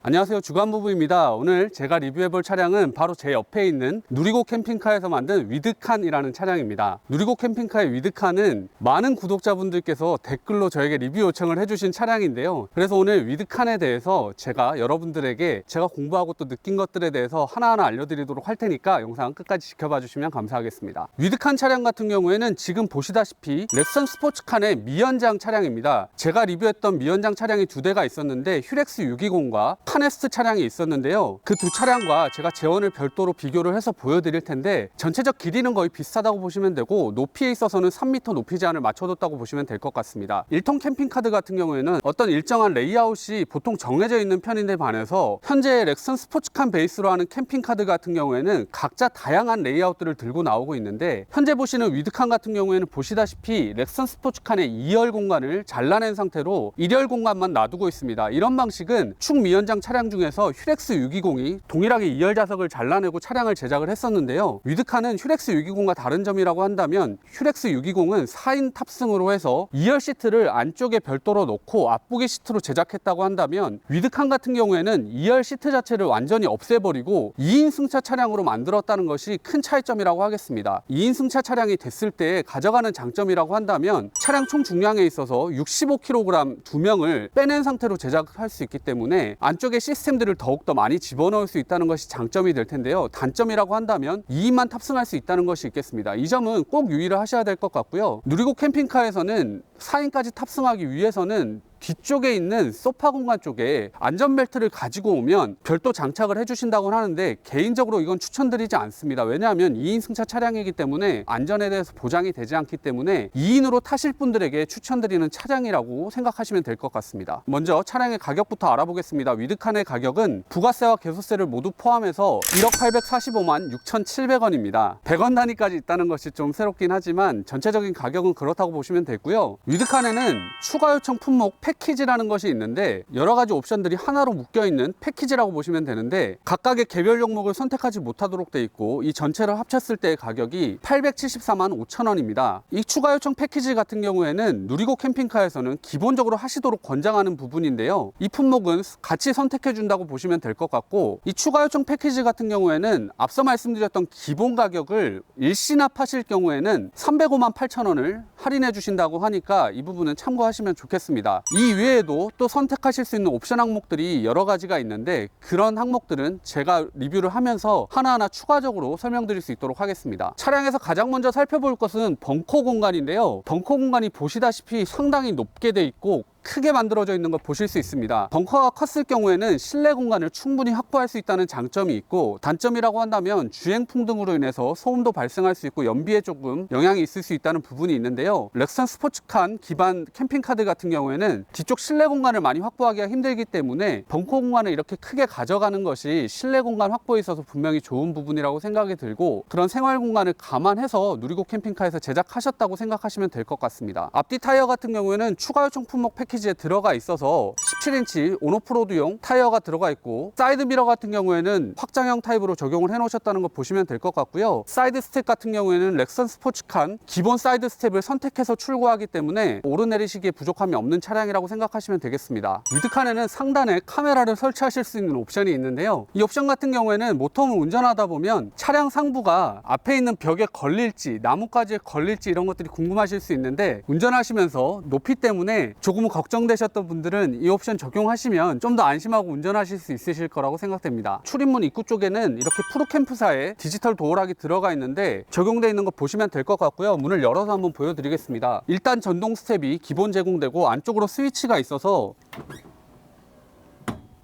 안녕하세요, 주간부부입니다. 오늘 제가 리뷰해볼 차량은 바로 제 옆에 있는 누리고 캠핑카에서 만든 위드칸이라는 차량입니다. 누리고 캠핑카의 위드칸은 많은 구독자분들께서 댓글로 저에게 리뷰 요청을 해주신 차량인데요. 그래서 오늘 위드칸에 대해서 제가 여러분들에게 제가 공부하고 또 느낀 것들에 대해서 하나하나 알려드리도록 할 테니까 영상 끝까지 지켜봐 주시면 감사하겠습니다. 위드칸 차량 같은 경우에는 지금 보시다시피 렉선 스포츠칸의 미연장 차량입니다. 제가 리뷰했던 미연장 차량이 두 대가 있었는데 휴렉스 620과 카네스트 차량이 있었는데요. 그 두 차량과 제가 재원을 별도로 비교를 해서 보여드릴 텐데 전체적 길이는 거의 비슷하다고 보시면 되고 높이에 있어서는 3m 높이 제한을 맞춰뒀다고 보시면 될 것 같습니다. 1톤 캠핑카드 같은 경우에는 어떤 일정한 레이아웃이 보통 정해져 있는 편인데 반해서 현재 렉선 스포츠칸 베이스로 하는 캠핑카드 같은 경우에는 각자 다양한 레이아웃들을 들고 나오고 있는데 현재 보시는 위드칸 같은 경우에는 보시다시피 렉선 스포츠칸의 2열 공간을 잘라낸 상태로 1열 공간만 놔두고 있습니다. 이런 방식은 축미연장 차량 중에서 휴렉스 620이 동일하게 2열 좌석을 잘라내고 차량을 제작을 했었는데요. 위드칸은 휴렉스 620과 다른 점이라고 한다면 휴렉스 620은 4인 탑승으로 해서 2열 시트를 안쪽에 별도로 놓고 앞보기 시트로 제작했다고 한다면 위드칸 같은 경우에는 2열 시트 자체를 완전히 없애버리고 2인 승차 차량으로 만들었다는 것이 큰 차이점이라고 하겠습니다. 2인 승차 차량이 됐을 때 가져가는 장점이라고 한다면 차량 총 중량에 있어서 65kg 2명을 빼낸 상태로 제작할 수 있기 때문에 안쪽에 시스템들을 더욱더 많이 집어넣을 수 있다는 것이 장점이 될 텐데요. 단점이라고 한다면 2인만 탑승할 수 있다는 것이 있겠습니다. 이 점은 꼭 유의를 하셔야 될 것 같고요. 누리고 캠핑카에서는 4인까지 탑승하기 위해서는 뒤쪽에 있는 소파 공간 쪽에 안전벨트를 가지고 오면 별도 장착을 해주신다고 하는데 개인적으로 이건 추천드리지 않습니다. 왜냐하면 2인 승차 차량이기 때문에 안전에 대해서 보장이 되지 않기 때문에 2인으로 타실 분들에게 추천드리는 차량이라고 생각하시면 될 것 같습니다. 먼저 차량의 가격부터 알아보겠습니다. 위드칸의 가격은 부가세와 개소세를 모두 포함해서 1억 845만 6,700원입니다. 100원 단위까지 있다는 것이 좀 새롭긴 하지만 전체적인 가격은 그렇다고 보시면 되고요. 위드칸에는 추가 요청 품목 패키지라는 것이 있는데 여러 가지 옵션들이 하나로 묶여있는 패키지라고 보시면 되는데 각각의 개별 종목을 선택하지 못하도록 되어 있고 이 전체를 합쳤을 때의 가격이 874만 5천원입니다. 이 추가 요청 패키지 같은 경우에는 누리고 캠핑카에서는 기본적으로 하시도록 권장하는 부분인데요. 이 품목은 같이 선택해 준다고 보시면 될 것 같고 이 추가 요청 패키지 같은 경우에는 앞서 말씀드렸던 기본 가격을 일시납하실 경우에는 305만 8천원을 할인해 주신다고 하니까 이 부분은 참고하시면 좋겠습니다. 이 외에도 또 선택하실 수 있는 옵션 항목들이 여러 가지가 있는데 그런 항목들은 제가 리뷰를 하면서 하나하나 추가적으로 설명드릴 수 있도록 하겠습니다. 차량에서 가장 먼저 살펴볼 것은 벙커 공간인데요. 벙커 공간이 보시다시피 상당히 높게 돼 있고 크게 만들어져 있는 걸 보실 수 있습니다. 벙커가 컸을 경우에는 실내 공간을 충분히 확보할 수 있다는 장점이 있고 단점이라고 한다면 주행풍 등으로 인해서 소음도 발생할 수 있고 연비에 조금 영향이 있을 수 있다는 부분이 있는데요. 렉선 스포츠칸 기반 캠핑카드 같은 경우에는 뒤쪽 실내 공간을 많이 확보하기가 힘들기 때문에 벙커 공간을 이렇게 크게 가져가는 것이 실내 공간 확보에 있어서 분명히 좋은 부분이라고 생각이 들고 그런 생활 공간을 감안해서 누리고 캠핑카에서 제작하셨다고 생각하시면 될 것 같습니다. 앞뒤 타이어 같은 경우에는 추가 요청 품목 패키지에 들어가 있어서 17인치 온오프로드용 타이어가 들어가 있고 사이드 미러 같은 경우에는 확장형 타입으로 적용을 해 놓으셨다는 거 보시면 될 것 같고요. 사이드 스텝 같은 경우에는 렉선 스포츠칸 기본 사이드 스텝을 선택해서 출고하기 때문에 오르내리시기에 부족함이 없는 차량이라고 생각하시면 되겠습니다. 위드칸에는 상단에 카메라를 설치하실 수 있는 옵션이 있는데요. 이 옵션 같은 경우에는 모터홈을 운전하다 보면 차량 상부가 앞에 있는 벽에 걸릴지 나뭇가지에 걸릴지 이런 것들이 궁금하실 수 있는데 운전하시면서 높이 때문에 조금 걱정되셨던 분들은 이 옵션 적용하시면 좀 더 안심하고 운전하실 수 있으실 거라고 생각됩니다. 출입문 입구 쪽에는 이렇게 프로캠프사의 디지털 도어락이 들어가 있는데 적용되어 있는 거 보시면 될 것 같고요. 문을 열어서 한번 보여드리겠습니다. 일단 전동 스텝이 기본 제공되고 안쪽으로 스위치가 있어서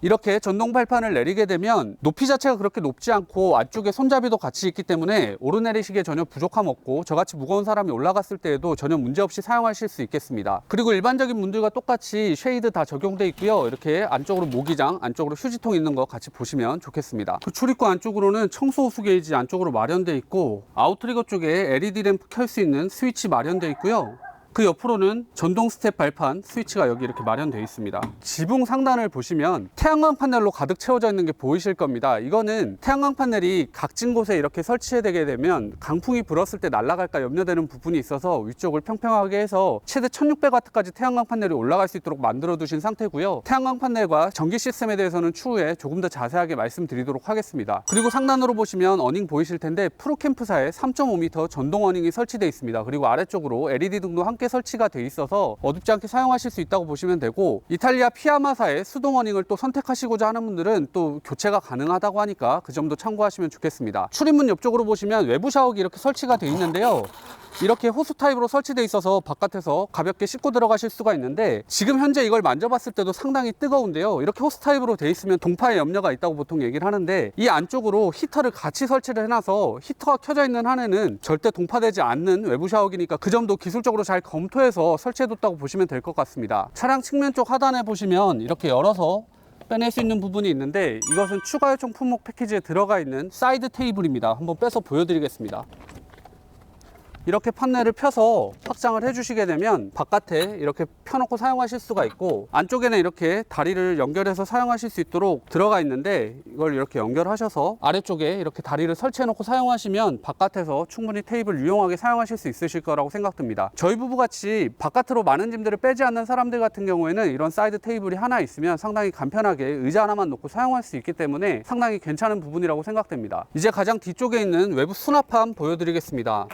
이렇게 전동 발판을 내리게 되면 높이 자체가 그렇게 높지 않고 안쪽에 손잡이도 같이 있기 때문에 오르내리시기에 전혀 부족함 없고 저같이 무거운 사람이 올라갔을 때에도 전혀 문제없이 사용하실 수 있겠습니다. 그리고 일반적인 문들과 똑같이 쉐이드 다 적용되어 있고요. 이렇게 안쪽으로 모기장, 안쪽으로 휴지통 있는 거 같이 보시면 좋겠습니다. 그 출입구 안쪽으로는 청소 호수 게이지 안쪽으로 마련되어 있고 아웃트리거 쪽에 LED 램프 켤 수 있는 스위치 마련되어 있고요. 그 옆으로는 전동 스텝 발판 스위치가 여기 이렇게 마련되어 있습니다. 지붕 상단을 보시면 태양광 판넬로 가득 채워져 있는 게 보이실 겁니다. 이거는 태양광 판넬이 각진 곳에 이렇게 설치되게 되면 강풍이 불었을 때 날아갈까 염려되는 부분이 있어서 위쪽을 평평하게 해서 최대 1600W까지 태양광 판넬이 올라갈 수 있도록 만들어 두신 상태고요. 태양광 판넬과 전기 시스템에 대해서는 추후에 조금 더 자세하게 말씀드리도록 하겠습니다. 그리고 상단으로 보시면 어닝 보이실 텐데 프로캠프사에 3.5m 전동 어닝이 설치되어 있습니다. 그리고 아래쪽으로 LED 등도 함께 설치가 되어 있어서 어둡지 않게 사용하실 수 있다고 보시면 되고, 이탈리아 피아마사의 수동 어닝을 또 선택하시고자 하는 분들은 또 교체가 가능하다고 하니까 그 점도 참고하시면 좋겠습니다. 출입문 옆쪽으로 보시면 외부 샤워기 이렇게 설치가 되어 있는데요. 이렇게 호수 타입으로 설치되어 있어서 바깥에서 가볍게 씻고 들어가실 수가 있는데, 지금 현재 이걸 만져봤을 때도 상당히 뜨거운데요. 이렇게 호수 타입으로 되어 있으면 동파의 염려가 있다고 보통 얘기를 하는데, 이 안쪽으로 히터를 같이 설치를 해놔서 히터가 켜져 있는 한에는 절대 동파되지 않는 외부 샤워기니까 그 점도 기술적으로 잘 검토해서 설치해뒀다고 보시면 될 것 같습니다. 차량 측면 쪽 하단에 보시면 이렇게 열어서 빼낼 수 있는 부분이 있는데, 이것은 추가 요청 품목 패키지에 들어가 있는 사이드 테이블입니다. 한번 빼서 보여드리겠습니다. 이렇게 판넬을 펴서 확장을 해주시게 되면 바깥에 이렇게 펴놓고 사용하실 수가 있고, 안쪽에는 이렇게 다리를 연결해서 사용하실 수 있도록 들어가 있는데, 이걸 이렇게 연결하셔서 아래쪽에 이렇게 다리를 설치해 놓고 사용하시면 바깥에서 충분히 테이블 유용하게 사용하실 수 있으실 거라고 생각됩니다. 저희 부부같이 바깥으로 많은 짐들을 빼지 않는 사람들 같은 경우에는 이런 사이드 테이블이 하나 있으면 상당히 간편하게 의자 하나만 놓고 사용할 수 있기 때문에 상당히 괜찮은 부분이라고 생각됩니다. 이제 가장 뒤쪽에 있는 외부 수납함 보여드리겠습니다.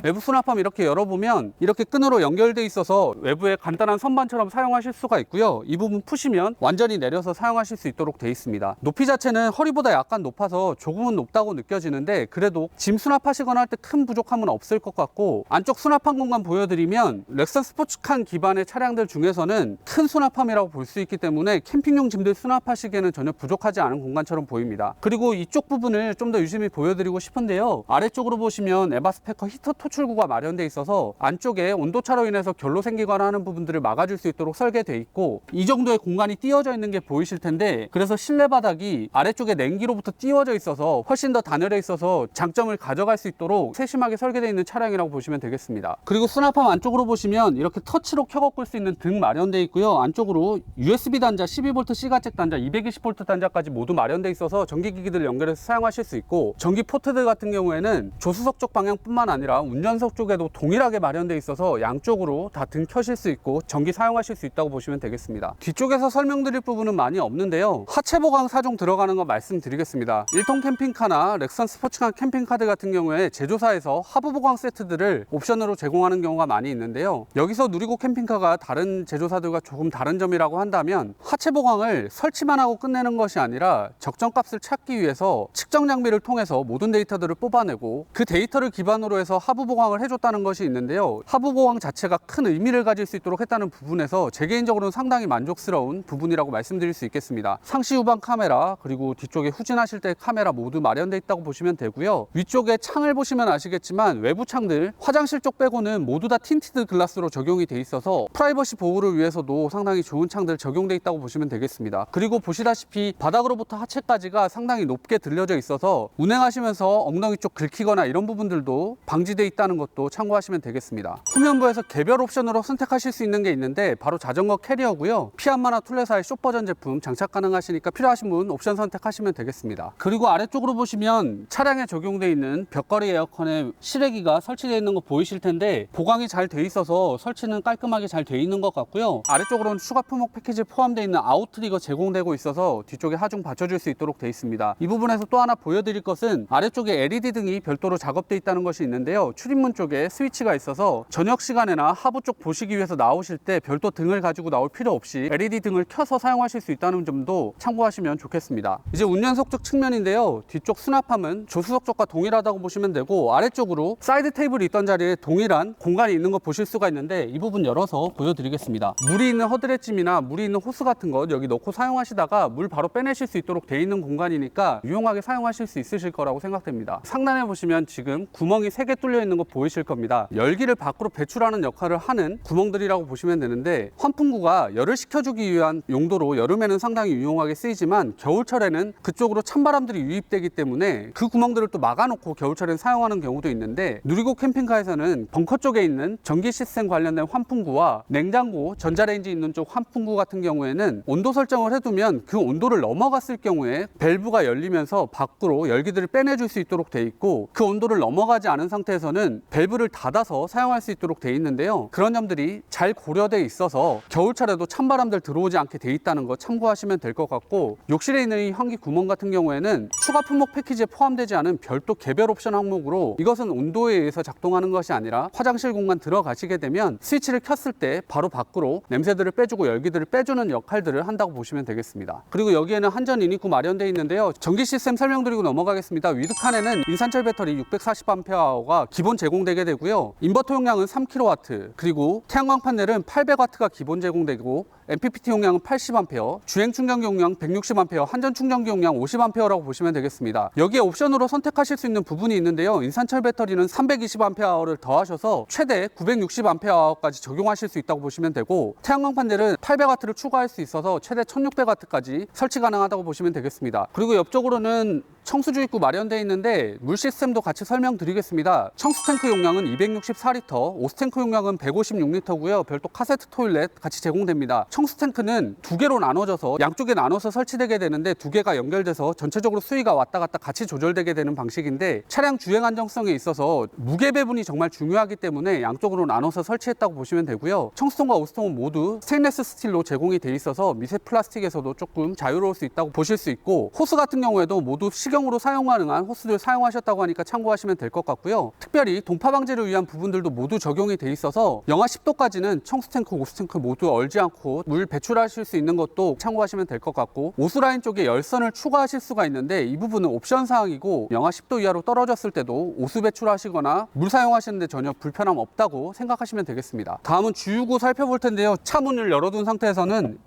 외부 수납함 이렇게 열어보면 이렇게 끈으로 연결되어 있어서 외부에 간단한 선반처럼 사용하실 수가 있고요. 이 부분 푸시면 완전히 내려서 사용하실 수 있도록 되어 있습니다. 높이 자체는 허리보다 약간 높아서 조금은 높다고 느껴지는데, 그래도 짐 수납하시거나 할 때 큰 부족함은 없을 것 같고, 안쪽 수납함 공간 보여드리면 렉선 스포츠칸 기반의 차량들 중에서는 큰 수납함이라고 볼 수 있기 때문에 캠핑용 짐들 수납하시기에는 전혀 부족하지 않은 공간처럼 보입니다. 그리고 이쪽 부분을 좀 더 유심히 보여드리고 싶은데요. 아래쪽으로 보시면 에바스패커 히터 토출구가 마련되어 있어서 안쪽에 온도차로 인해서 결로 생기거나 하는 부분들을 막아줄 수 있도록 설계되어 있고, 이 정도의 공간이 띄어져 있는 게 보이실 텐데, 그래서 실내 바닥이 아래쪽에 냉기로부터 띄워져 있어서 훨씬 더 단열해 있어서 장점을 가져갈 수 있도록 세심하게 설계되어 있는 차량이라고 보시면 되겠습니다. 그리고 수납함 안쪽으로 보시면 이렇게 터치로 켜고 끌 수 있는 등 마련되어 있고요. 안쪽으로 USB 단자, 12V C가잭 단자, 220V 단자까지 모두 마련되어 있어서 전기기기들 연결해서 사용하실 수 있고, 전기 포트들 같은 경우에는 조수석 쪽 방향뿐만 아니라 운전석 쪽에도 동일하게 마련되어 있어서 양쪽으로 다 등 켜실 수 있고 전기 사용하실 수 있다고 보시면 되겠습니다. 뒤쪽에서 설명드릴 부분은 많이 없는데요. 하체 보강 4종 들어가는 거 말씀드리겠습니다. 1톤 캠핑카나 렉선 스포츠카 캠핑카들 같은 경우에 제조사에서 하부 보강 세트들을 옵션으로 제공하는 경우가 많이 있는데요. 여기서 누리고 캠핑카가 다른 제조사들과 조금 다른 점이라고 한다면, 하체 보강을 설치만 하고 끝내는 것이 아니라 적정값을 찾기 위해서 측정 장비를 통해서 모든 데이터들을 뽑아내고 그 데이터를 기반으로 해서 하부 보강을 해줬다는 것이 있는데요. 하부 보강 자체가 큰 의미를 가질 수 있도록 했다는 부분에서 제 개인적으로는 상당히 만족스러운 부분이라고 말씀드릴 수 있겠습니다. 상시 후방 카메라, 그리고 뒤쪽에 후진하실 때 카메라 모두 마련되어 있다고 보시면 되고요. 위쪽에 창을 보시면 아시겠지만 외부 창들 화장실 쪽 빼고는 모두 다 틴티드 글라스로 적용이 돼 있어서 프라이버시 보호를 위해서도 상당히 좋은 창들 적용되어 있다고 보시면 되겠습니다. 그리고 보시다시피 바닥으로부터 하체까지가 상당히 높게 들려져 있어서 운행하시면서 엉덩이 쪽 긁히거나 이런 부분들도 방지되어 있다는 것도 참고하시면 되겠습니다. 후면부에서 개별 옵션으로 선택하실 수 있는 게 있는데, 바로 자전거 캐리어고요. 피안마나 툴레사의 쇼 버전 제품 장착 가능하시니까 필요하신 분 옵션 선택하시면 되겠습니다. 그리고 아래쪽으로 보시면 차량에 적용되어 있는 벽걸이 에어컨에 실외기가 설치되어 있는 거 보이실 텐데, 보강이 잘 돼 있어서 설치는 깔끔하게 잘 돼 있는 것 같고요. 아래쪽으로는 추가 품목 패키지에 포함되어 있는 아웃트리거 제공되고 있어서 뒤쪽에 하중 받쳐줄 수 있도록 되어 있습니다. 이 부분에서 또 하나 보여드릴 것은 아래쪽에 LED 등이 별도로 작업되어 있다는 것이 있는데요. 출입문 쪽에 스위치가 있어서 저녁 시간에나 하부 쪽 보시기 위해서 나오실 때 별도 등을 가지고 나올 필요 없이 LED 등을 켜서 사용하실 수 있다는 점도 참고하시면 좋겠습니다. 이제 운전석 쪽 측면인데요. 뒤쪽 수납함은 조수석 쪽과 동일하다고 보시면 되고, 아래쪽으로 사이드 테이블이 있던 자리에 동일한 공간이 있는 거 보실 수가 있는데, 이 부분 열어서 보여드리겠습니다. 물이 있는 허드렛짐이나 물이 있는 호스 같은 것 여기 넣고 사용하시다가 물 바로 빼내실 수 있도록 되어 있는 공간이니까 유용하게 사용하실 수 있으실 거라고 생각됩니다. 상단에 보시면 지금 구멍이 3개 뚫려 있는 거 보이실 겁니다. 열기를 밖으로 배출하는 역할을 하는 구멍들이라고 보시면 되는데, 환풍구가 열을 식혀주기 위한 용도로 여름에는 상당히 유용하게 쓰이지만 겨울철에는 그쪽으로 찬바람들이 유입되기 때문에 그 구멍들을 또 막아놓고 겨울철엔 사용하는 경우도 있는데, 누리고 캠핑카에서는 벙커 쪽에 있는 전기 시스템 관련된 환풍구와 냉장고, 전자레인지 있는 쪽 환풍구 같은 경우에는 온도 설정을 해두면 그 온도를 넘어갔을 경우에 밸브가 열리면서 밖으로 열기들을 빼내줄 수 있도록 돼 있고, 그 온도를 넘어가지 않은 상태에서는 밸브를 닫아서 사용할 수 있도록 돼 있는데요. 그런 점들이 잘 고려돼 있어서 겨울철에도 찬바람들 들어오지 않게 돼 있다는 거 참고하시면 될 것 같고, 욕실에 있는 이 환기 구멍 같은 경우에는 추가 품목 패키지에 포함되지 않은 별도 개별 옵션 항목으로, 이것은 온도에 의해서 작동하는 것이 아니라 화장실 공간 들어가시게 되면 스위치를 켰을 때 바로 밖으로 냄새들을 빼주고 열기들을 빼주는 역할들을 한다고 보시면 되겠습니다. 그리고 여기에는 한전 인입구 마련되어 있는데요. 전기 시스템 설명드리고 넘어가겠습니다. 위드칸에는 인산철 배터리 640Ah가 기본 제공되게 되고요. 인버터 용량은 3kW, 그리고 태양광 판넬은 800W가 기본 제공되고 MPPT 용량은 80A, 주행 충전기 용량 160A, 한전 충전기 용량 50A라고 보시면 되겠습니다. 여기에 옵션으로 선택하실 수 있는 부분이 있는데요. 인산철 배터리는 320A를 더하셔서 최대 960A까지 적용하실 수 있다고 보시면 되고, 태양광 판넬은 800W를 추가할 수 있어서 최대 1600W까지 설치 가능하다고 보시면 되겠습니다. 그리고 옆쪽으로는 청수주 입구 마련되어 있는데 물 시스템도 같이 설명드리겠습니다. 청수 탱크 용량은 264L, 오스 탱크 용량은 156L고요. 별도 카세트 토일렛 같이 제공됩니다. 청수 탱크는 두 개로 나눠져서 양쪽에 나눠서 설치되게 되는데, 두 개가 연결돼서 전체적으로 수위가 왔다 갔다 같이 조절되게 되는 방식인데, 차량 주행 안정성에 있어서 무게 배분이 정말 중요하기 때문에 양쪽으로 나눠서 설치했다고 보시면 되고요. 청수통과 오스통은 모두 스테인리스 스틸로 제공이 돼 있어서 미세 플라스틱에서도 조금 자유로울 수 있다고 보실 수 있고, 호스 같은 경우에도 모두 식용으로 사용 가능한 호스를 사용하셨다고 하니까 참고하시면 될 것 같고요. 특별히 동파 방지를 위한 부분들도 모두 적용이 돼 있어서 영하 10도까지는 청수 탱크, 오스 탱크 모두 얼지 않고 물 배출하실 수 있는 것도 참고하시면 될 것 같고, 오스라인 쪽에 열선을 추가하실 수가 있는데 이 부분은 옵션 사항이고, 영하 10도 이하로 떨어졌을 때도 오스 배출하시거나 물 사용하시는데 전혀 불편함 없다고 생각하시면 되겠습니다. 다음은 주유구 살펴볼 텐데요. 차 문을 열어둔 상태에서는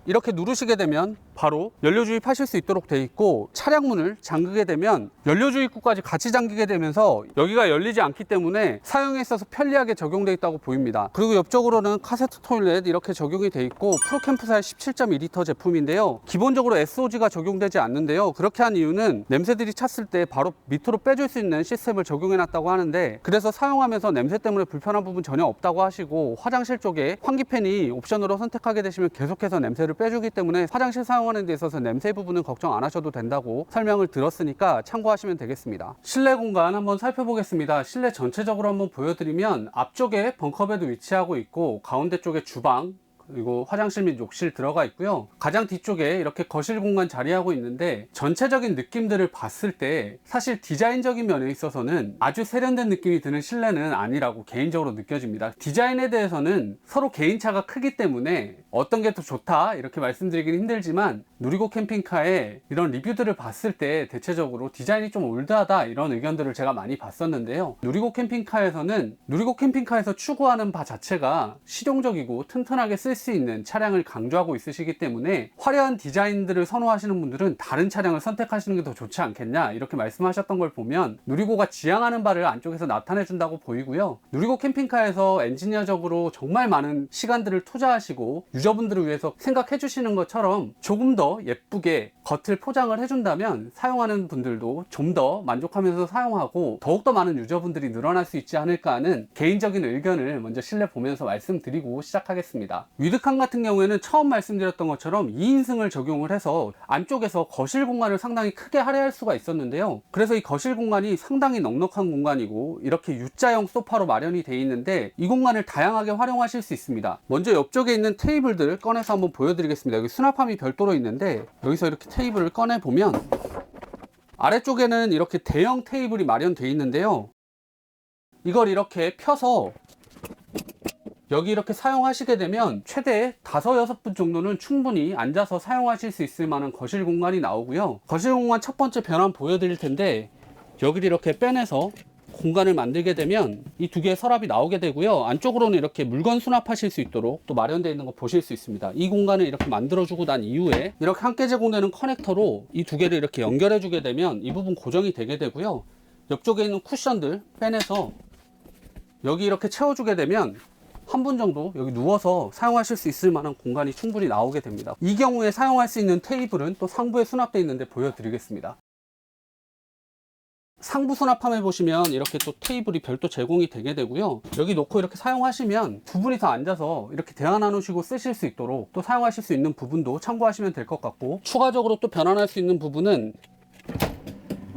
이렇게 누르시게 되면 바로 연료 주입하실 수 있도록 돼 있고, 차량 문을 잠그게 되면 연료 주입구까지 같이 잠기게 되면서 여기가 열리지 않기 때문에 사용에 있어서 편리하게 적용되어 있다고 보입니다. 그리고 옆쪽으로는 카세트 토일렛 이렇게 적용이 돼 있고, 프로캠프사의 17.2L 제품인데요. 기본적으로 SOG가 적용되지 않는데요. 그렇게 한 이유는 냄새들이 찼을 때 바로 밑으로 빼줄 수 있는 시스템을 적용해 놨다고 하는데, 그래서 사용하면서 냄새 때문에 불편한 부분 전혀 없다고 하시고, 화장실 쪽에 환기팬이 옵션으로 선택하게 되시면 계속해서 냄새를 빼주기 때문에 화장실 사용하는 데 있어서 냄새 부분은 걱정 안 하셔도 된다고 설명을 들었으니까 참고하시면 되겠습니다. 실내 공간 한번 살펴보겠습니다. 실내 전체적으로 한번 보여드리면, 앞쪽에 벙커베드 위치하고 있고, 가운데 쪽에 주방, 그리고 화장실 및 욕실 들어가 있고요. 가장 뒤쪽에 이렇게 거실 공간 자리하고 있는데, 전체적인 느낌들을 봤을 때 사실 디자인적인 면에 있어서는 아주 세련된 느낌이 드는 실내는 아니라고 개인적으로 느껴집니다. 디자인에 대해서는 서로 개인차가 크기 때문에 어떤 게 더 좋다 이렇게 말씀드리기는 힘들지만, 누리고 캠핑카의 이런 리뷰들을 봤을 때 대체적으로 디자인이 좀 올드하다 이런 의견들을 제가 많이 봤었는데요. 누리고 캠핑카에서는 누리고 캠핑카에서 추구하는 바 자체가 실용적이고 튼튼하게 쓸 수 있는 차량을 강조하고 있으시기 때문에, 화려한 디자인들을 선호하시는 분들은 다른 차량을 선택하시는 게 더 좋지 않겠냐 이렇게 말씀하셨던 걸 보면, 누리고가 지향하는 바를 안쪽에서 나타내 준다고 보이고요. 누리고 캠핑카에서 엔지니어적으로 정말 많은 시간들을 투자하시고 유저분들을 위해서 생각해 주시는 것처럼 조금 더 예쁘게 겉을 포장을 해준다면 사용하는 분들도 좀 더 만족하면서 사용하고 더욱더 많은 유저분들이 늘어날 수 있지 않을까 하는 개인적인 의견을 먼저 실내 보면서 말씀드리고 시작하겠습니다. 위드칸 같은 경우에는 처음 말씀드렸던 것처럼 2인승을 적용을 해서 안쪽에서 거실 공간을 상당히 크게 할애할 수가 있었는데요. 그래서 이 거실 공간이 상당히 넉넉한 공간이고, 이렇게 U자형 소파로 마련이 되어 있는데 이 공간을 다양하게 활용하실 수 있습니다. 먼저 옆쪽에 있는 테이블들 꺼내서 한번 보여드리겠습니다. 여기 수납함이 별도로 있는데, 여기서 이렇게 테이블을 꺼내 보면 아래쪽에는 이렇게 대형 테이블이 마련되어 있는데요. 이걸 이렇게 펴서 여기 이렇게 사용하시게 되면 최대 5, 6분 정도는 충분히 앉아서 사용하실 수 있을 만한 거실 공간이 나오고요. 거실 공간 첫 번째 변환 보여드릴 텐데, 여기를 이렇게 빼내서 공간을 만들게 되면 이 두 개의 서랍이 나오게 되고요. 안쪽으로는 이렇게 물건 수납하실 수 있도록 또 마련되어 있는 거 보실 수 있습니다. 이 공간을 이렇게 만들어주고 난 이후에 이렇게 함께 제공되는 커넥터로 이 두 개를 이렇게 연결해주게 되면 이 부분 고정이 되게 되고요. 옆쪽에 있는 쿠션들 빼내서 여기 이렇게 채워주게 되면 한 분 정도 여기 누워서 사용하실 수 있을 만한 공간이 충분히 나오게 됩니다. 이 경우에 사용할 수 있는 테이블은 또 상부에 수납되어 있는데 보여드리겠습니다. 상부 수납함에 보시면 이렇게 또 테이블이 별도 제공이 되게 되고요. 여기 놓고 이렇게 사용하시면 두 분이서 앉아서 이렇게 대화 나누시고 쓰실 수 있도록 또 사용하실 수 있는 부분도 참고하시면 될 것 같고, 추가적으로 또 변환할 수 있는 부분은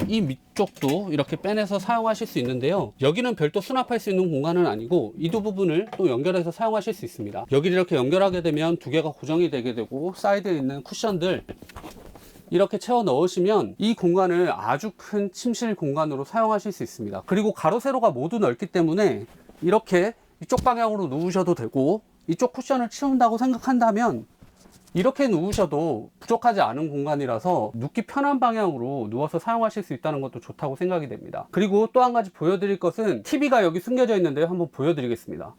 이 밑쪽도 이렇게 빼내서 사용하실 수 있는데요. 여기는 별도 수납할 수 있는 공간은 아니고 이 두 부분을 또 연결해서 사용하실 수 있습니다. 여기를 이렇게 연결하게 되면 두 개가 고정이 되게 되고, 사이드에 있는 쿠션들 이렇게 채워 넣으시면 이 공간을 아주 큰 침실 공간으로 사용하실 수 있습니다. 그리고 가로 세로가 모두 넓기 때문에 이렇게 이쪽 방향으로 누우셔도 되고, 이쪽 쿠션을 치운다고 생각한다면 이렇게 누우셔도 부족하지 않은 공간이라서 눕기 편한 방향으로 누워서 사용하실 수 있다는 것도 좋다고 생각이 됩니다. 그리고 또 한 가지 보여드릴 것은 TV가 여기 숨겨져 있는데요. 한번 보여드리겠습니다.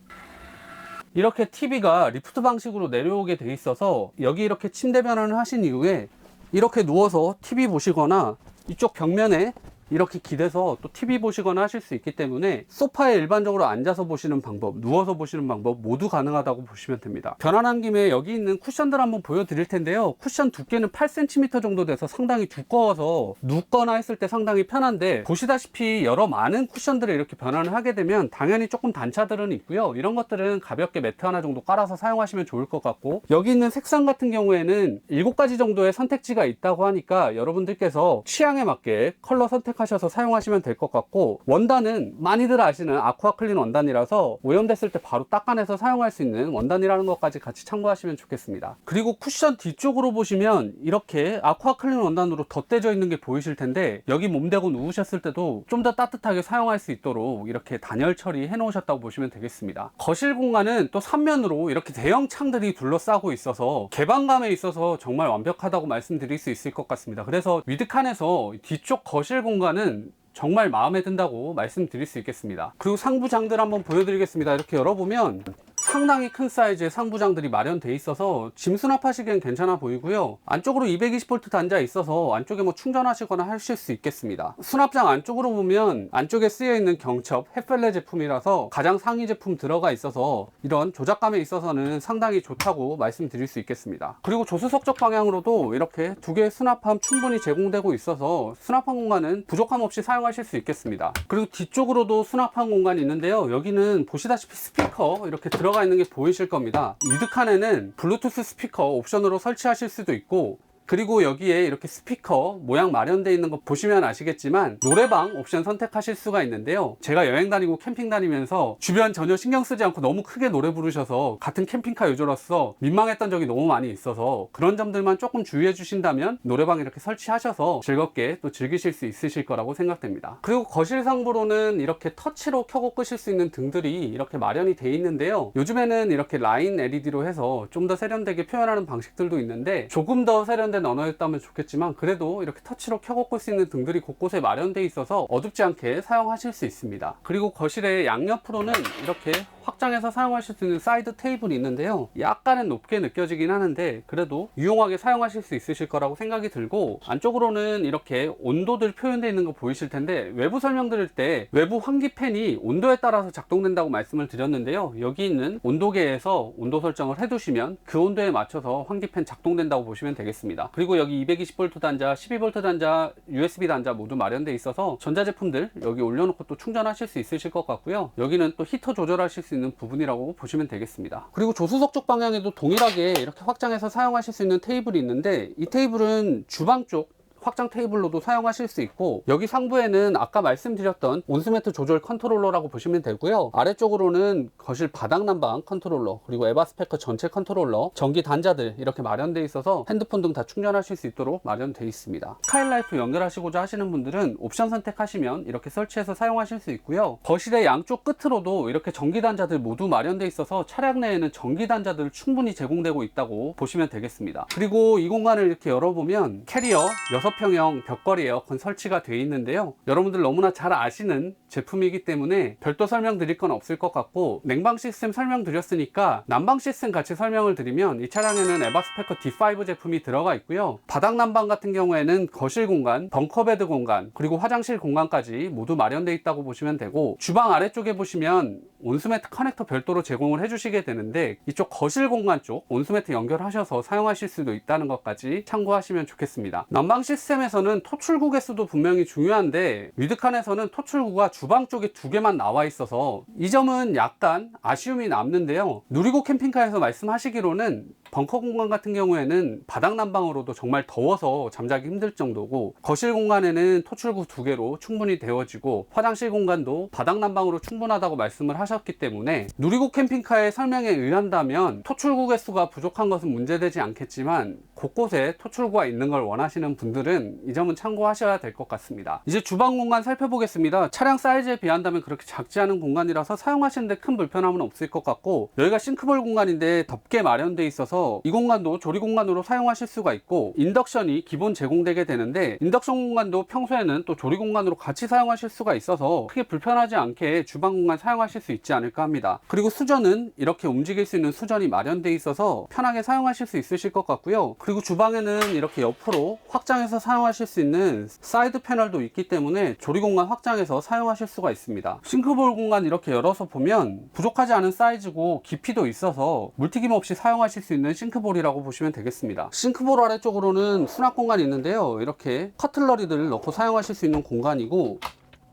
이렇게 TV가 리프트 방식으로 내려오게 돼 있어서 여기 이렇게 침대 변환을 하신 이후에 이렇게 누워서 TV 보시거나 이쪽 벽면에 이렇게 기대서 또 TV 보시거나 하실 수 있기 때문에 소파에 일반적으로 앉아서 보시는 방법, 누워서 보시는 방법 모두 가능하다고 보시면 됩니다. 변환한 김에 여기 있는 쿠션들 한번 보여드릴 텐데요. 쿠션 두께는 8cm 정도 돼서 상당히 두꺼워서 눕거나 했을 때 상당히 편한데, 보시다시피 여러 많은 쿠션들을 이렇게 변환을 하게 되면 당연히 조금 단차들은 있고요. 이런 것들은 가볍게 매트 하나 정도 깔아서 사용하시면 좋을 것 같고, 여기 있는 색상 같은 경우에는 7가지 정도의 선택지가 있다고 하니까 여러분들께서 취향에 맞게 컬러 선택 하셔서 사용하시면 될 것 같고, 원단은 많이들 아시는 아쿠아 클린 원단이라서 오염됐을 때 바로 닦아내서 사용할 수 있는 원단이라는 것까지 같이 참고하시면 좋겠습니다. 그리고 쿠션 뒤쪽으로 보시면 이렇게 아쿠아 클린 원단으로 덧대져 있는 게 보이실 텐데, 여기 몸대고 누우셨을 때도 좀 더 따뜻하게 사용할 수 있도록 이렇게 단열 처리해 놓으셨다고 보시면 되겠습니다. 거실 공간은 또 3면으로 이렇게 대형 창들이 둘러싸고 있어서 개방감에 있어서 정말 완벽하다고 말씀드릴 수 있을 것 같습니다. 그래서 위드칸에서 뒤쪽 거실 공간 은 정말 마음에 든다고 말씀드릴 수 있겠습니다. 그리고 상부장들 한번 보여드리겠습니다. 이렇게 열어보면 상당히 큰 사이즈의 상부장들이 마련되어 있어서 짐 수납하시기엔 괜찮아 보이고요. 안쪽으로 220V 단자 있어서 안쪽에 뭐 충전하시거나 하실 수 있겠습니다. 수납장 안쪽으로 보면 안쪽에 쓰여 있는 경첩 햇펠레 제품이라서 가장 상위 제품 들어가 있어서 이런 조작감에 있어서는 상당히 좋다고 말씀드릴 수 있겠습니다. 그리고 조수석적 방향으로도 이렇게 두 개의 수납함 충분히 제공되고 있어서 수납함 공간은 부족함 없이 사용하실 수 있겠습니다. 그리고 뒤쪽으로도 수납함 공간이 있는데요. 여기는 보시다시피 스피커 이렇게 들어가 있는 게 보이실 겁니다. 위드칸에는 블루투스 스피커 옵션으로 설치하실 수도 있고, 그리고 여기에 이렇게 스피커 모양 마련되어 있는 거 보시면 아시겠지만 노래방 옵션 선택하실 수가 있는데요. 제가 여행 다니고 캠핑 다니면서 주변 전혀 신경 쓰지 않고 너무 크게 노래 부르셔서 같은 캠핑카 유저로서 민망했던 적이 너무 많이 있어서, 그런 점들만 조금 주의해 주신다면 노래방 이렇게 설치하셔서 즐겁게 또 즐기실 수 있으실 거라고 생각됩니다. 그리고 거실 상부로는 이렇게 터치로 켜고 끄실 수 있는 등들이 이렇게 마련이 되어 있는데요. 요즘에는 이렇게 라인 LED로 해서 좀 더 세련되게 표현하는 방식들도 있는데, 조금 더 세련된 언어였다면 좋겠지만 그래도 이렇게 터치로 켜고 끌 수 있는 등들이 곳곳에 마련되어 있어서 어둡지 않게 사용하실 수 있습니다. 그리고 거실의 양옆으로는 이렇게 확장해서 사용하실 수 있는 사이드 테이블이 있는데요. 약간은 높게 느껴지긴 하는데 그래도 유용하게 사용하실 수 있으실 거라고 생각이 들고, 안쪽으로는 이렇게 온도들 표현되어 있는 거 보이실 텐데, 외부 설명드릴 때 외부 환기팬이 온도에 따라서 작동된다고 말씀을 드렸는데요. 여기 있는 온도계에서 온도 설정을 해두시면 그 온도에 맞춰서 환기팬 작동된다고 보시면 되겠습니다. 그리고 여기 220V 단자, 12V 단자, USB 단자 모두 마련되어 있어서 전자제품들 여기 올려놓고 또 충전하실 수 있으실 것 같고요. 여기는 또 히터 조절하실 수 있는 부분이라고 보시면 되겠습니다. 그리고 조수석 쪽 방향에도 동일하게 이렇게 확장해서 사용하실 수 있는 테이블이 있는데, 이 테이블은 주방 쪽 확장 테이블로도 사용하실 수 있고, 여기 상부에는 아까 말씀드렸던 온수매트 조절 컨트롤러라고 보시면 되고요. 아래쪽으로는 거실 바닥 난방 컨트롤러, 그리고 에바스페커 전체 컨트롤러, 전기 단자들 이렇게 마련되어 있어서 핸드폰 등 다 충전하실 수 있도록 마련되어 있습니다. 스카이라이트 연결하시고자 하시는 분들은 옵션 선택하시면 이렇게 설치해서 사용하실 수 있고요. 거실의 양쪽 끝으로도 이렇게 전기 단자들 모두 마련되어 있어서 차량 내에는 전기 단자들 충분히 제공되고 있다고 보시면 되겠습니다. 그리고 이 공간을 이렇게 열어보면 캐리어 6평형 벽걸이 에어컨 설치가 되어 있는데요. 여러분들 너무나 잘 아시는 제품이기 때문에 별도 설명드릴 건 없을 것 같고, 냉방 시스템 설명드렸으니까 난방 시스템 같이 설명을 드리면, 이 차량에는 에바스페커 D5 제품이 들어가 있고요. 바닥 난방 같은 경우에는 거실 공간, 벙커베드 공간, 그리고 화장실 공간까지 모두 마련되어 있다고 보시면 되고, 주방 아래쪽에 보시면 온수매트 커넥터 별도로 제공을 해주시게 되는데 이쪽 거실 공간 쪽 온수매트 연결하셔서 사용하실 수도 있다는 것까지 참고하시면 좋겠습니다. 난방 시스템에서는 토출구 개수도 분명히 중요한데 위드칸에서는 토출구가 주방 쪽에 2개만 나와 있어서 이 점은 약간 아쉬움이 남는데요. 누리고 캠핑카에서 말씀하시기로는 벙커 공간 같은 경우에는 바닥 난방으로도 정말 더워서 잠자기 힘들 정도고, 거실 공간에는 토출구 2개로 충분히 데워지고 화장실 공간도 바닥 난방으로 충분하다고 말씀을 하셨기 때문에 누리고 캠핑카의 설명에 의한다면 토출구 개수가 부족한 것은 문제되지 않겠지만 곳곳에 토출구가 있는 걸 원하시는 분들은 이 점은 참고하셔야 될 것 같습니다. 이제 주방 공간 살펴보겠습니다. 차량 사이즈에 비한다면 그렇게 작지 않은 공간이라서 사용하시는데 큰 불편함은 없을 것 같고, 여기가 싱크볼 공간인데 덥게 마련되어 있어서 이 공간도 조리 공간으로 사용하실 수가 있고, 인덕션이 기본 제공되게 되는데 인덕션 공간도 평소에는 또 조리 공간으로 같이 사용하실 수가 있어서 크게 불편하지 않게 주방 공간 사용하실 수 있지 않을까 합니다. 그리고 수전은 이렇게 움직일 수 있는 수전이 마련되어 있어서 편하게 사용하실 수 있으실 것 같고요. 그리고 주방에는 이렇게 옆으로 확장해서 사용하실 수 있는 사이드 패널도 있기 때문에 조리 공간 확장해서 사용하실 수가 있습니다. 싱크볼 공간 이렇게 열어서 보면 부족하지 않은 사이즈고 깊이도 있어서 물튀김 없이 사용하실 수 있는 싱크볼이라고 보시면 되겠습니다. 싱크볼 아래쪽으로는 수납 공간이 있는데요. 이렇게 커틀러리들을 넣고 사용하실 수 있는 공간이고,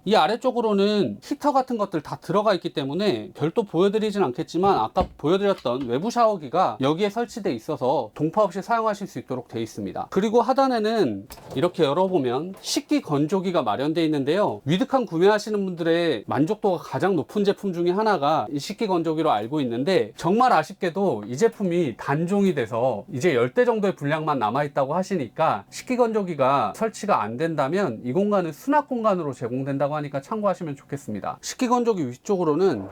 이 아래쪽으로는 히터 같은 것들 다 들어가 있기 때문에 별도 보여드리진 않겠지만 아까 보여드렸던 외부 샤워기가 여기에 설치되어 있어서 동파 없이 사용하실 수 있도록 되어 있습니다. 그리고 하단에는 이렇게 열어보면 식기 건조기가 마련되어 있는데요. 위드칸 구매하시는 분들의 만족도가 가장 높은 제품 중에 하나가 이 식기 건조기로 알고 있는데, 정말 아쉽게도 이 제품이 단종이 돼서 이제 10대 정도의 분량만 남아있다고 하시니까 식기 건조기가 설치가 안 된다면 이 공간은 수납 공간으로 제공된다고 하니까 참고하시면 좋겠습니다. 식기건조기 위쪽으로는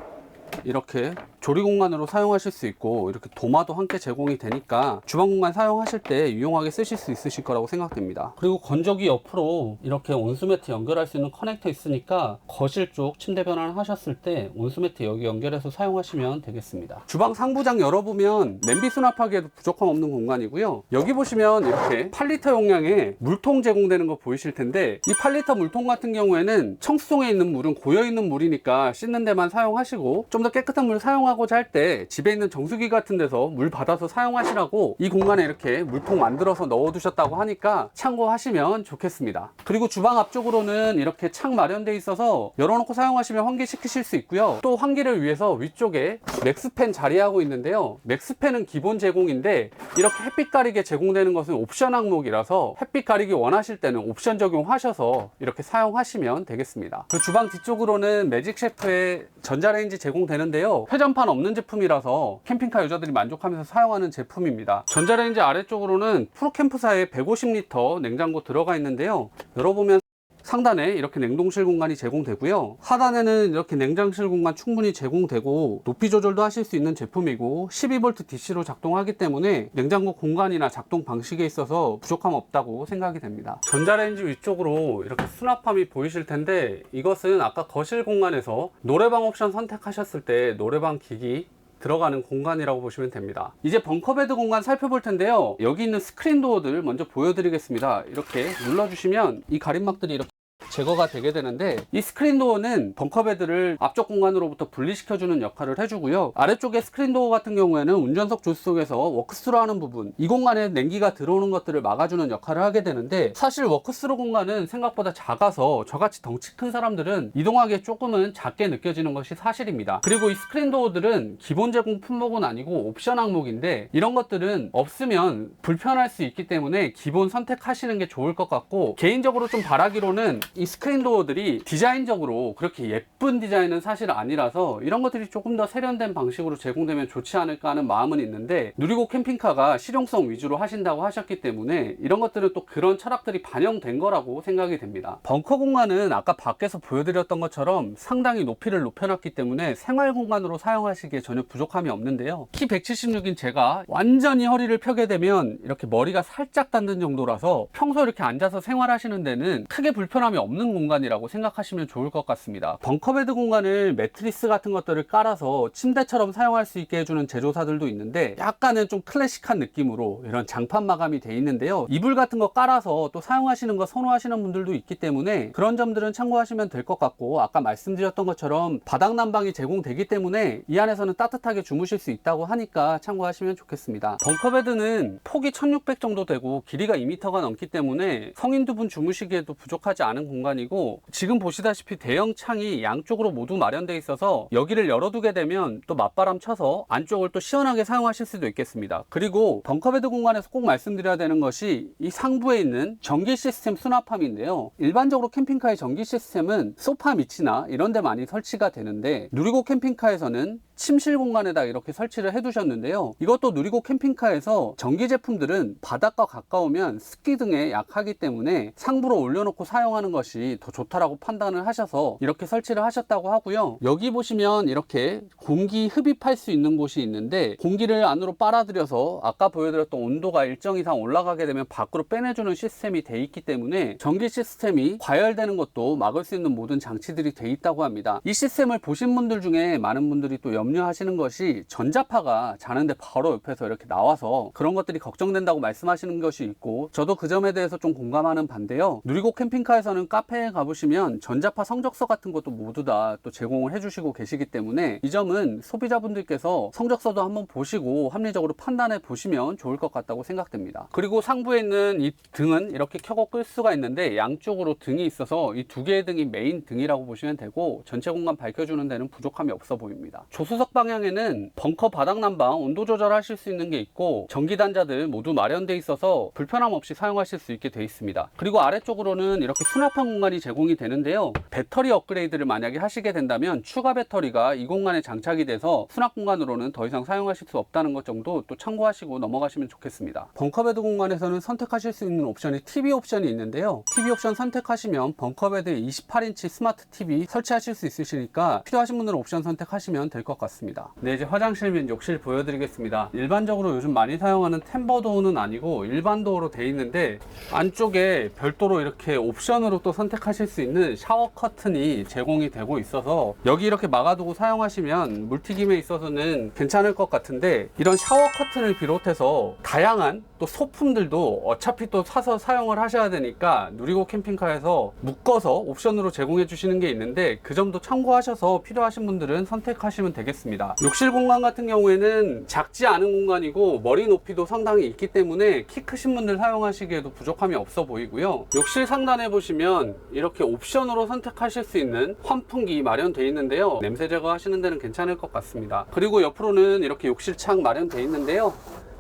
이렇게 조리 공간으로 사용하실 수 있고, 이렇게 도마도 함께 제공이 되니까 주방 공간 사용하실 때 유용하게 쓰실 수 있으실 거라고 생각됩니다. 그리고 건조기 옆으로 이렇게 온수매트 연결할 수 있는 커넥터 있으니까 거실 쪽 침대 변환을 하셨을 때 온수매트 여기 연결해서 사용하시면 되겠습니다. 주방 상부장 열어보면 냄비 수납하기에도 부족함 없는 공간이고요. 여기 보시면 이렇게 8리터 용량의 물통 제공되는 거 보이실 텐데, 이 8리터 물통 같은 경우에는 청수통에 있는 물은 고여있는 물이니까 씻는 데만 사용하시고, 좀 더 깨끗한 물 사용하고자 할 때 집에 있는 정수기 같은 데서 물 받아서 사용하시라고 이 공간에 이렇게 물통 만들어서 넣어 두셨다고 하니까 참고하시면 좋겠습니다. 그리고 주방 앞쪽으로는 이렇게 창 마련되어 있어서 열어놓고 사용하시면 환기시키실 수 있고요. 또 환기를 위해서 위쪽에 맥스팬 자리하고 있는데요. 맥스팬은 기본 제공인데 이렇게 햇빛 가리개 제공되는 것은 옵션 항목이라서 햇빛 가리기 원하실 때는 옵션 적용하셔서 이렇게 사용하시면 되겠습니다. 그리고 주방 뒤쪽으로는 매직 셰프의 전자레인지 제공되는데요. 회전판 없는 제품이라서 캠핑카 유저들이 만족하면서 사용하는 제품입니다. 전자레인지 아래쪽으로는 프로캠프사의 150리터 냉장고 들어가 있는데요. 열어보면 상단에 이렇게 냉동실 공간이 제공되고요. 하단에는 이렇게 냉장실 공간 충분히 제공되고 높이 조절도 하실 수 있는 제품이고 12V DC로 작동하기 때문에 냉장고 공간이나 작동 방식에 있어서 부족함 없다고 생각이 됩니다. 전자레인지 위쪽으로 이렇게 수납함이 보이실 텐데, 이것은 아까 거실 공간에서 노래방 옵션 선택하셨을 때 노래방 기기 들어가는 공간이라고 보시면 됩니다. 이제 벙커베드 공간 살펴볼 텐데요. 여기 있는 스크린 도어들 먼저 보여드리겠습니다. 이렇게 눌러주시면 이 가림막들이 이렇게 제거가 되게 되는데, 이 스크린 도어는 벙커베드를 앞쪽 공간으로부터 분리시켜주는 역할을 해주고요. 아래쪽에 스크린 도어 같은 경우에는 운전석 조수석에서 워크스루 하는 부분, 이 공간에 냉기가 들어오는 것들을 막아주는 역할을 하게 되는데, 사실 워크스루 공간은 생각보다 작아서 저같이 덩치 큰 사람들은 이동하기에 조금은 작게 느껴지는 것이 사실입니다. 그리고 이 스크린 도어들은 기본 제공 품목은 아니고 옵션 항목인데, 이런 것들은 없으면 불편할 수 있기 때문에 기본 선택하시는 게 좋을 것 같고, 개인적으로 좀 바라기로는 이 스크린 도어들이 디자인적으로 그렇게 예쁜 디자인은 사실 아니라서 이런 것들이 조금 더 세련된 방식으로 제공되면 좋지 않을까 하는 마음은 있는데, 누리고 캠핑카가 실용성 위주로 하신다고 하셨기 때문에 이런 것들은 또 그런 철학들이 반영된 거라고 생각이 됩니다. 벙커 공간은 아까 밖에서 보여드렸던 것처럼 상당히 높이를 높여놨기 때문에 생활 공간으로 사용하시기에 전혀 부족함이 없는데요. 키 176인 제가 완전히 허리를 펴게 되면 이렇게 머리가 살짝 닿는 정도라서 평소 이렇게 앉아서 생활하시는 데는 크게 불편함이 없는 공간이라고 생각하시면 좋을 것 같습니다. 벙커베드 공간을 매트리스 같은 것들을 깔아서 침대처럼 사용할 수 있게 해주는 제조사들도 있는데 약간은 좀 클래식한 느낌으로 이런 장판 마감이 돼 있는데요. 이불 같은 거 깔아서 또 사용하시는 거 선호하시는 분들도 있기 때문에 그런 점들은 참고하시면 될 것 같고, 아까 말씀드렸던 것처럼 바닥 난방이 제공되기 때문에 이 안에서는 따뜻하게 주무실 수 있다고 하니까 참고하시면 좋겠습니다. 벙커베드는 폭이 1600 정도 되고 길이가 2m가 넘기 때문에 성인 두 분 주무시기에도 부족하지 않은 공간이고, 지금 보시다시피 대형 창이 양쪽으로 모두 마련되어 있어서 여기를 열어두게 되면 또 맞바람 쳐서 안쪽을 또 시원하게 사용하실 수도 있겠습니다. 그리고 벙커베드 공간에서 꼭 말씀드려야 되는 것이 이 상부에 있는 전기 시스템 수납함인데요. 일반적으로 캠핑카의 전기 시스템은 소파 밑이나 이런 데 많이 설치가 되는데, 누리고 캠핑카에서는 침실 공간에다 이렇게 설치를 해 두셨는데요. 이것도 누리고 캠핑카에서 전기 제품들은 바닥과 가까우면 습기 등에 약하기 때문에 상부로 올려놓고 사용하는 것이 더 좋다라고 판단을 하셔서 이렇게 설치를 하셨다고 하고요. 여기 보시면 이렇게 공기 흡입할 수 있는 곳이 있는데, 공기를 안으로 빨아들여서 아까 보여드렸던 온도가 일정 이상 올라가게 되면 밖으로 빼내주는 시스템이 돼 있기 때문에 전기 시스템이 과열되는 것도 막을 수 있는 모든 장치들이 돼 있다고 합니다. 이 시스템을 보신 분들 중에 많은 분들이 또 염려하시는 것이 전자파가 자는데 바로 옆에서 이렇게 나와서 그런 것들이 걱정된다고 말씀하시는 것이 있고, 저도 그 점에 대해서 좀 공감하는 반대요. 누리고 캠핑카에서는 카페에 가보시면 전자파 성적서 같은 것도 모두 다 또 제공을 해주시고 계시기 때문에 이 점은 소비자분들께서 성적서도 한번 보시고 합리적으로 판단해 보시면 좋을 것 같다고 생각됩니다. 그리고 상부에 있는 이 등은 이렇게 켜고 끌 수가 있는데, 양쪽으로 등이 있어서 이 두 개의 등이 메인 등이라고 보시면 되고, 전체 공간 밝혀주는 데는 부족함이 없어 보입니다. 조수석 방향에는 벙커 바닥 난방 온도 조절하실 수 있는 게 있고, 전기 단자들 모두 마련되어 있어서 불편함 없이 사용하실 수 있게 되어 있습니다. 그리고 아래쪽으로는 이렇게 수납한 공간이 제공이 되는데요. 배터리 업그레이드를 만약에 하시게 된다면 추가 배터리가 이 공간에 장착이 돼서 수납 공간으로는 더 이상 사용하실 수 없다는 것 정도 또 참고하시고 넘어가시면 좋겠습니다. 벙커베드 공간에서는 선택하실 수 있는 옵션이 TV 옵션이 있는데요. TV 옵션 선택하시면 벙커베드에 28인치 스마트 TV 설치하실 수 있으시니까 필요하신 분들은 옵션 선택하시면 될 것 같습니다. 네, 이제 화장실 및 욕실 보여드리겠습니다. 일반적으로 요즘 많이 사용하는 템버 도어는 아니고 일반 도어로 되어 있는데, 안쪽에 별도로 이렇게 옵션으로 또 선택하실 수 있는 샤워 커튼이 제공이 되고 있어서 여기 이렇게 막아두고 사용하시면 물튀김에 있어서는 괜찮을 것 같은데, 이런 샤워 커튼을 비롯해서 다양한 또 소품들도 어차피 또 사서 사용을 하셔야 되니까 누리고 캠핑카에서 묶어서 옵션으로 제공해 주시는 게 있는데, 그 점도 참고하셔서 필요하신 분들은 선택하시면 되겠습니다. 욕실 공간 같은 경우에는 작지 않은 공간이고 머리 높이도 상당히 있기 때문에 키 크신 분들 사용하시기에도 부족함이 없어 보이고요. 욕실 상단에 보시면 이렇게 옵션으로 선택하실 수 있는 환풍기 마련되어 있는데요. 냄새 제거하시는 데는 괜찮을 것 같습니다. 그리고 옆으로는 이렇게 욕실 창 마련되어 있는데요.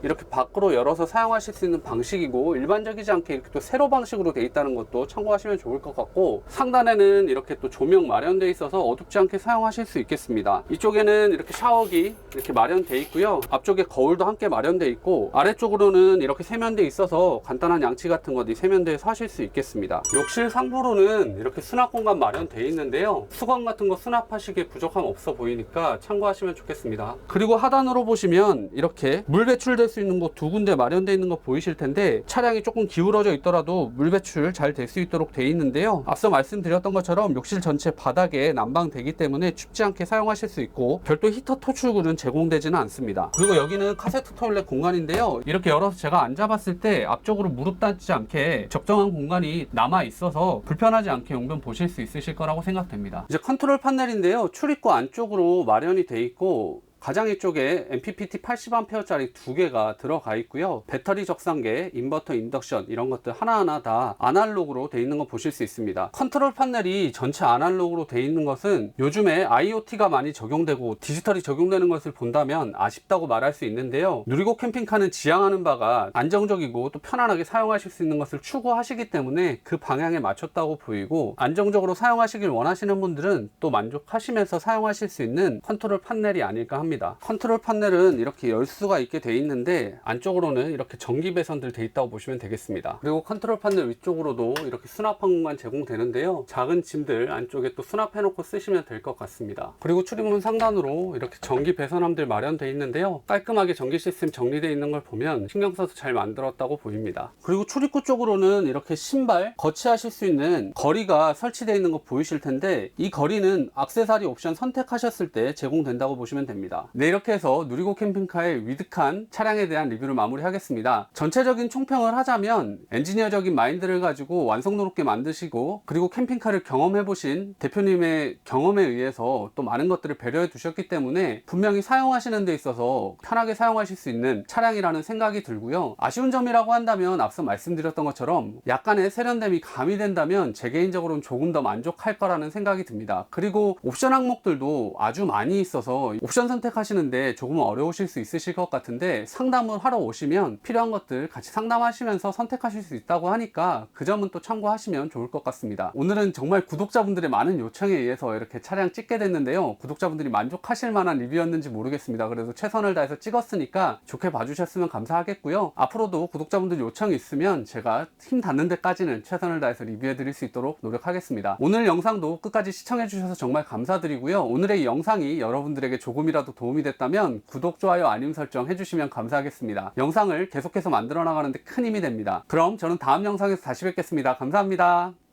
이렇게 밖으로 열어서 사용하실 수 있는 방식이고, 일반적이지 않게 이렇게 또 세로 방식으로 되어 있다는 것도 참고하시면 좋을 것 같고, 상단에는 이렇게 또 조명 마련되어 있어서 어둡지 않게 사용하실 수 있겠습니다. 이쪽에는 이렇게 샤워기 이렇게 마련되어 있고요. 앞쪽에 거울도 함께 마련되어 있고, 아래쪽으로는 이렇게 세면대에 있어서 간단한 양치 같은 것 이 세면대에서 하실 수 있겠습니다. 욕실 상부로는 이렇게 수납 공간 마련되어 있는데요. 수건 같은 거 수납하시기에 부족함 없어 보이니까 참고하시면 좋겠습니다. 그리고 하단으로 보시면 이렇게 물 배출될 수 있는 곳 두 군데 마련되어 있는 거 보이실 텐데, 차량이 조금 기울어져 있더라도 물 배출 잘 될 수 있도록 되어 있는데요. 앞서 말씀드렸던 것처럼 욕실 전체 바닥에 난방되기 때문에 춥지 않게 사용하실 수 있고, 별도 히터 토출구는 제공되지는 않습니다. 그리고 여기는 카세트 토일렛 공간인데요. 이렇게 열어서 제가 앉아봤을 때 앞쪽으로 무릎 닿지 않게 적정한 공간이 남아 있어서 불편하지 않게 용변 보실 수 있으실 거라고 생각됩니다. 이제 컨트롤 패널인데요. 출입구 안쪽으로 마련이 되어 있고, 가장 이쪽에 MPPT 80A짜리 두 개가 들어가 있고요. 배터리 적상계, 인버터, 인덕션 이런 것들 하나하나 다 아날로그로 되어 있는 거 보실 수 있습니다. 컨트롤 패널이 전체 아날로그로 되어 있는 것은 요즘에 IoT가 많이 적용되고 디지털이 적용되는 것을 본다면 아쉽다고 말할 수 있는데요. 누리고 캠핑카는 지향하는 바가 안정적이고 또 편안하게 사용하실 수 있는 것을 추구하시기 때문에 그 방향에 맞췄다고 보이고, 안정적으로 사용하시길 원하시는 분들은 또 만족하시면서 사용하실 수 있는 컨트롤 패널이 아닐까 합니다. 합니다. 컨트롤 패널은 이렇게 열 수가 있게 돼 있는데 안쪽으로는 이렇게 전기 배선들 돼 있다고 보시면 되겠습니다. 그리고 컨트롤 패널 위쪽으로도 이렇게 수납한 공간 제공되는데요. 작은 짐들 안쪽에 또 수납해 놓고 쓰시면 될 것 같습니다. 그리고 출입문 상단으로 이렇게 전기 배선함들 마련되어 있는데요. 깔끔하게 전기 시스템 정리되어 있는 걸 보면 신경 써서 잘 만들었다고 보입니다. 그리고 출입구 쪽으로는 이렇게 신발 거치하실 수 있는 거리가 설치되어 있는 거 보이실 텐데, 이 거리는 액세서리 옵션 선택하셨을 때 제공된다고 보시면 됩니다. 네, 이렇게 해서 누리고 캠핑카의 위드칸 차량에 대한 리뷰를 마무리하겠습니다. 전체적인 총평을 하자면 엔지니어적인 마인드를 가지고 완성도롭게 만드시고, 그리고 캠핑카를 경험해보신 대표님의 경험에 의해서 또 많은 것들을 배려해 두셨기 때문에 분명히 사용하시는 데 있어서 편하게 사용하실 수 있는 차량이라는 생각이 들고요. 아쉬운 점이라고 한다면 앞서 말씀드렸던 것처럼 약간의 세련됨이 가미된다면 제 개인적으로는 조금 더 만족할 거라는 생각이 듭니다. 그리고 옵션 항목들도 아주 많이 있어서 옵션 선택하시는데 조금 어려우실 수 있으실 것 같은데, 상담을 하러 오시면 필요한 것들 같이 상담하시면서 선택하실 수 있다고 하니까 그 점은 또 참고하시면 좋을 것 같습니다. 오늘은 정말 구독자분들의 많은 요청에 의해서 이렇게 차량 찍게 됐는데요. 구독자분들이 만족하실 만한 리뷰였는지 모르겠습니다. 그래도 최선을 다해서 찍었으니까 좋게 봐주셨으면 감사하겠고요. 앞으로도 구독자분들 요청이 있으면 제가 힘 닿는 데까지는 최선을 다해서 리뷰해 드릴 수 있도록 노력하겠습니다. 오늘 영상도 끝까지 시청해 주셔서 정말 감사드리고요. 오늘의 이 영상이 여러분들에게 조금이라도 도움이 됐다면 구독, 좋아요, 알림 설정 해주시면 감사하겠습니다. 영상을 계속해서 만들어 나가는데 큰 힘이 됩니다. 그럼 저는 다음 영상에서 다시 뵙겠습니다. 감사합니다.